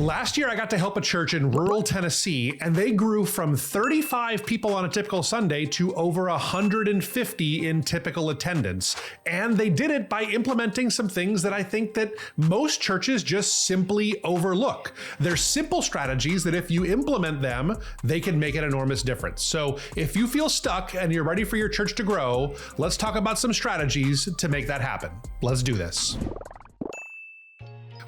Last year, I got to help a church in rural Tennessee, and they grew from 35 people on a typical Sunday to over 150 in typical attendance. And they did it by implementing some things that I think that most churches just simply overlook. They're simple strategies that if you implement them, they can make an enormous difference. So if you feel stuck and you're ready for your church to grow, let's talk about some strategies to make that happen. Let's do this.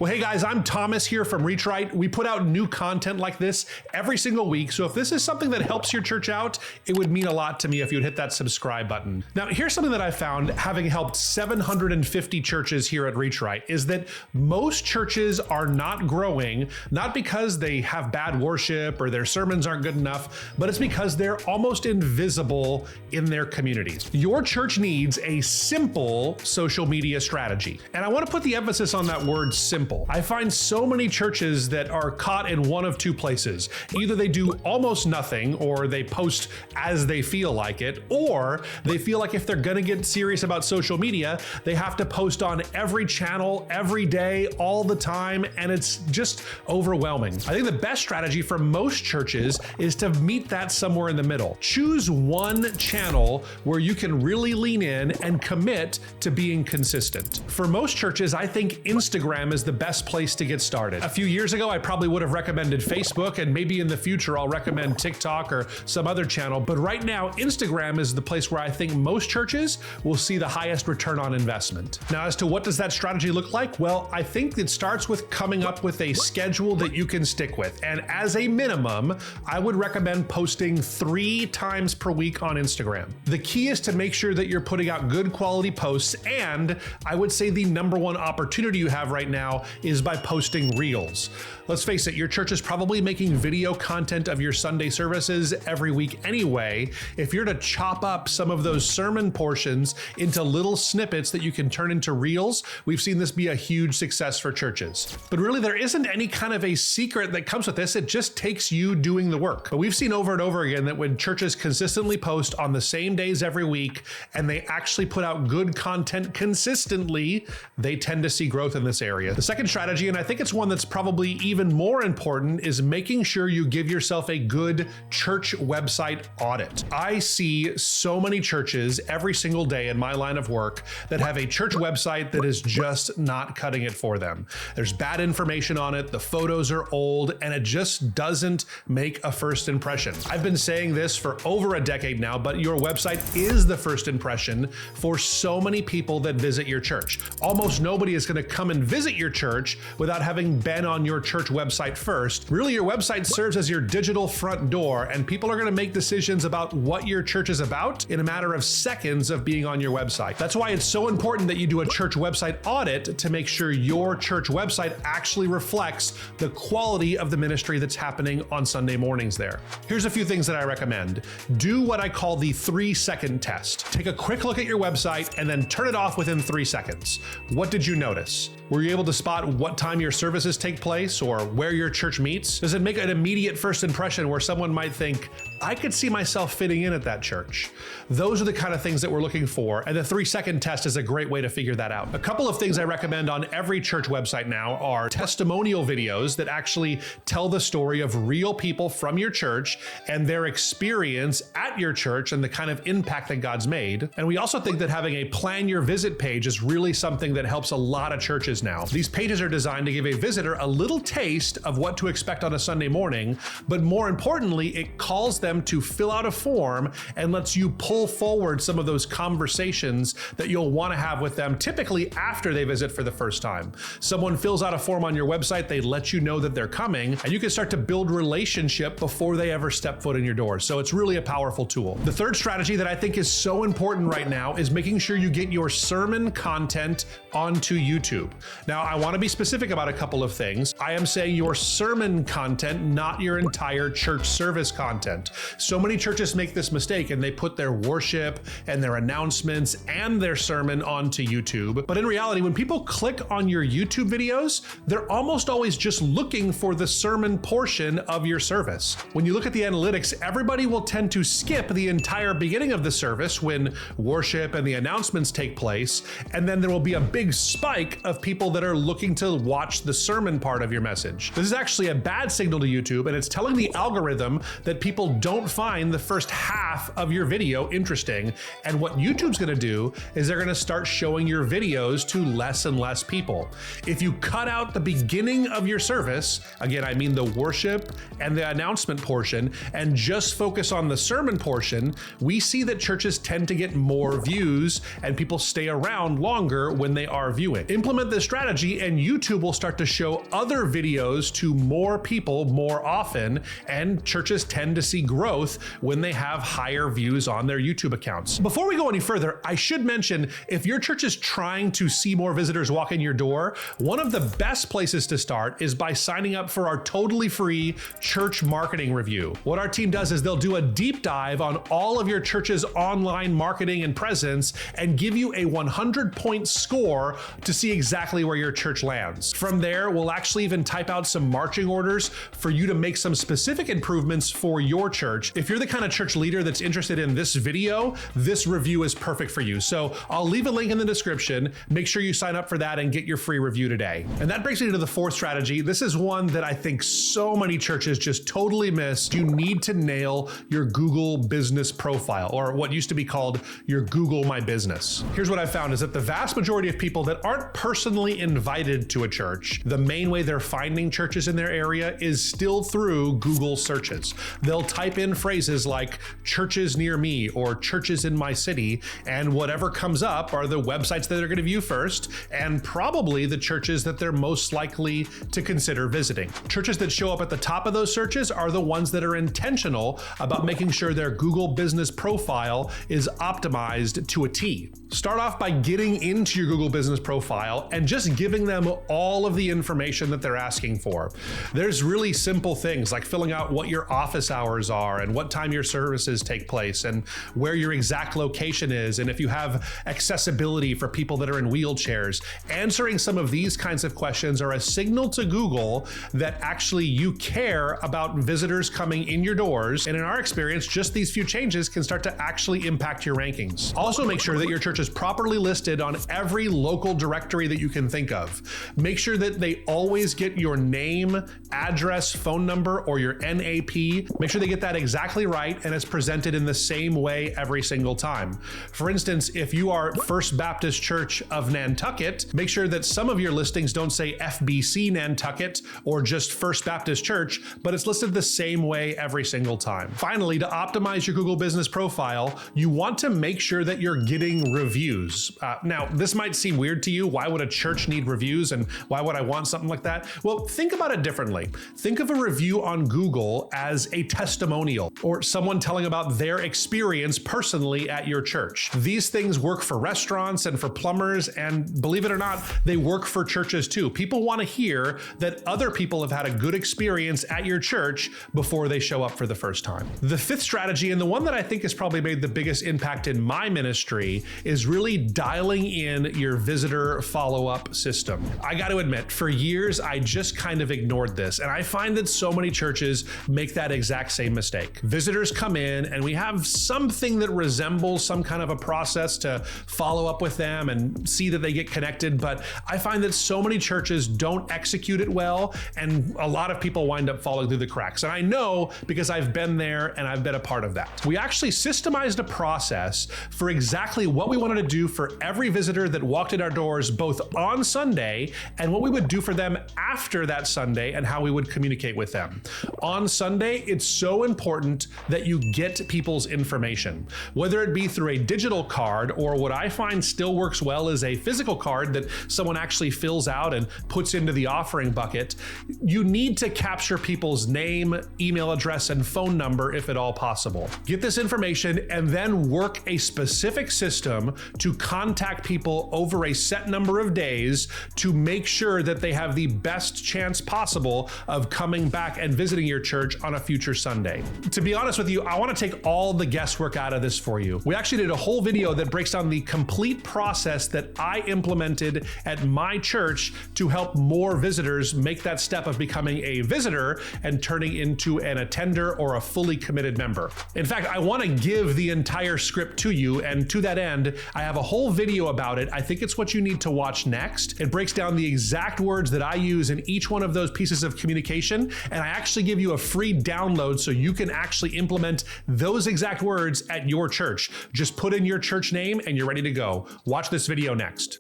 Well, hey guys, I'm Thomas here from Reach Right. We put out new content like this every single week. So if this is something that helps your church out, it would mean a lot to me if you'd hit that subscribe button. Now, here's something that I found having helped 750 churches here at Reach Right is that most churches are not growing, not because they have bad worship or their sermons aren't good enough, but it's because they're almost invisible in their communities. Your church needs a simple social media strategy. And I want to put the emphasis on that word simple. I find so many churches that are caught in one of two places. Either they do almost nothing, or they post as they feel like it, or they feel like if they're gonna get serious about social media, they have to post on every channel, every day, all the time, and it's just overwhelming. I think the best strategy for most churches is to meet that somewhere in the middle. Choose one channel where you can really lean in and commit to being consistent. For most churches, I think Instagram is the best place to get started. A few years ago, I probably would have recommended Facebook, and maybe in the future, I'll recommend TikTok or some other channel. But right now, Instagram is the place where I think most churches will see the highest return on investment. Now, as to what does that strategy look like? Well, I think it starts with coming up with a schedule that you can stick with. And as a minimum, I would recommend posting 3 times per week on Instagram. The key is to make sure that you're putting out good quality posts, and I would say the number one opportunity you have right now is by posting reels. Let's face it, your church is probably making video content of your Sunday services every week anyway. If you're to chop up some of those sermon portions into little snippets that you can turn into reels, we've seen this be a huge success for churches. But really, there isn't any kind of a secret that comes with this. It just takes you doing the work. But we've seen over and over again that when churches consistently post on the same days every week, and they actually put out good content consistently, they tend to see growth in this area. The second strategy, and I think it's one that's probably even more important, is making sure you give yourself a good church website audit. I see so many churches every single day in my line of work that have a church website that is just not cutting it for them. There's bad information on it, the photos are old, and it just doesn't make a first impression. I've been saying this for over a decade now, but your website is the first impression for so many people that visit your church. Almost nobody is going to come and visit your church without having been on your church website first. Really, your website serves as your digital front door, and people are going to make decisions about what your church is about in a matter of seconds of being on your website. That's why it's so important that you do a church website audit to make sure your church website actually reflects the quality of the ministry that's happening on Sunday mornings there. Here's a few things that I recommend. Do what I call the 3-second test. Take a quick look at your website and then turn it off within 3 seconds. What did you notice? Were you able to spot what time your services take place or where your church meets? Does it make an immediate first impression where someone might think, I could see myself fitting in at that church? Those are the kind of things that we're looking for, and the 3-second test is a great way to figure that out. A couple of things I recommend on every church website now are testimonial videos that actually tell the story of real people from your church and their experience at your church and the kind of impact that God's made. And we also think that having a plan your visit page is really something that helps a lot of churches now. These pages are designed to give a visitor a little taste of what to expect on a Sunday morning, but more importantly, it calls them to fill out a form and lets you pull forward some of those conversations that you'll want to have with them, typically after they visit for the first time. Someone fills out a form on your website, they let you know that they're coming, and you can start to build relationship before they ever step foot in your door. So it's really a powerful tool. The third strategy that I think is so important right now is making sure you get your sermon content onto YouTube. Now, I want to be specific about a couple of things. I am saying your sermon content, not your entire church service content. So many churches make this mistake and they put their worship and their announcements and their sermon onto YouTube. But in reality, when people click on your YouTube videos, they're almost always just looking for the sermon portion of your service. When you look at the analytics, everybody will tend to skip the entire beginning of the service when worship and the announcements take place, and then there will be a big spike of people that are looking to watch the sermon part of your message. This is actually a bad signal to YouTube, and it's telling the algorithm that people don't find the first half of your video interesting. And what YouTube's gonna do is they're gonna start showing your videos to less and less people. If you cut out the beginning of your service, again, I mean the worship and the announcement portion, and just focus on the sermon portion, we see that churches tend to get more views and people stay around longer when they are viewing. Implement this strategy and YouTube will start to show other videos to more people more often, and churches tend to see growth when they have higher views on their YouTube accounts. Before we go any further, I should mention, if your church is trying to see more visitors walk in your door, one of the best places to start is by signing up for our totally free church marketing review. What our team does is they'll do a deep dive on all of your church's online marketing and presence and give you a 100-point score to see exactly where your church lands. From there, we'll actually even type out some marching orders for you to make some specific improvements for your church. If you're the kind of church leader that's interested in this video, this review is perfect for you. So I'll leave a link in the description. Make sure you sign up for that and get your free review today. And that brings me to the fourth strategy. This is one that I think so many churches just totally miss. You need to nail your Google business profile, or what used to be called your Google My Business. Here's what I found is that the vast majority of people that aren't personally invited to a church, the main way they're finding churches in their area is still through Google searches. They'll type in phrases like churches near me or churches in my city, and whatever comes up are the websites that they're going to view first, and probably the churches that they're most likely to consider visiting. Churches that show up at the top of those searches are the ones that are intentional about making sure their Google business profile is optimized to a T. Start off by getting into your Google business profile and just giving them all of the information that they're asking for. There's really simple things like filling out what your office hours are and what time your services take place and where your exact location is, and if you have accessibility for people that are in wheelchairs. Answering some of these kinds of questions are a signal to Google that actually you care about visitors coming in your doors, and in our experience, just these few changes can start to actually impact your rankings. Also, make sure that your church is properly listed on every local directory that you can think of. Make sure that they always get your name, address, phone number, or your NAP. Make sure they get that exactly right and it's presented in the same way every single time. For instance, if you are First Baptist Church of Nantucket, make sure that some of your listings don't say FBC Nantucket or just First Baptist Church, but it's listed the same way every single time. Finally, to optimize your Google business profile, you want to make sure that you're getting reviews. Now, this might seem weird to you. Why would a church need reviews and why would I want something like that? Well, think about it differently. Think of a review on Google as a testimonial or someone telling about their experience personally at your church. These things work for restaurants and for plumbers, and believe it or not, they work for churches too. People want to hear that other people have had a good experience at your church before they show up for the first time. The fifth strategy, and the one that I think has probably made the biggest impact in my ministry, is really dialing in your visitor follow-up system. I got to admit, for years, I just kind of ignored this, and I find that so many churches make that exact same mistake. Visitors come in and we have something that resembles some kind of a process to follow up with them and see that they get connected, but I find that so many churches don't execute it well, and a lot of people wind up falling through the cracks. And I know because I've been there and I've been a part of that. We actually systemized a process for exactly what we wanted to do for every visitor that walked in our doors, both on Sunday and what we would do for them after that Sunday and how we would communicate with them. On Sunday, it's so important that you get people's information, whether it be through a digital card or what I find still works well is a physical card that someone actually fills out and puts into the offering bucket. You need to capture people's name, email address, and phone number if at all possible. Get this information and then work a specific system to contact people over a set number of days to make sure that they have the best chance possible of coming back and visiting your church on a future Sunday. to be honest with you, I want to take all the guesswork out of this for you. We actually did a whole video that breaks down the complete process that I implemented at my church to help more visitors make that step of becoming a visitor and turning into an attender or a fully committed member. In fact, I want to give the entire script to you, and to that end, I have a whole video about it. I think it's what you need to watch next. It breaks down the exact words that I use in each one of those pieces of communication, and I actually give you a free download so you can actually implement those exact words at your church. Just put in your church name and you're ready to go. Watch this video next.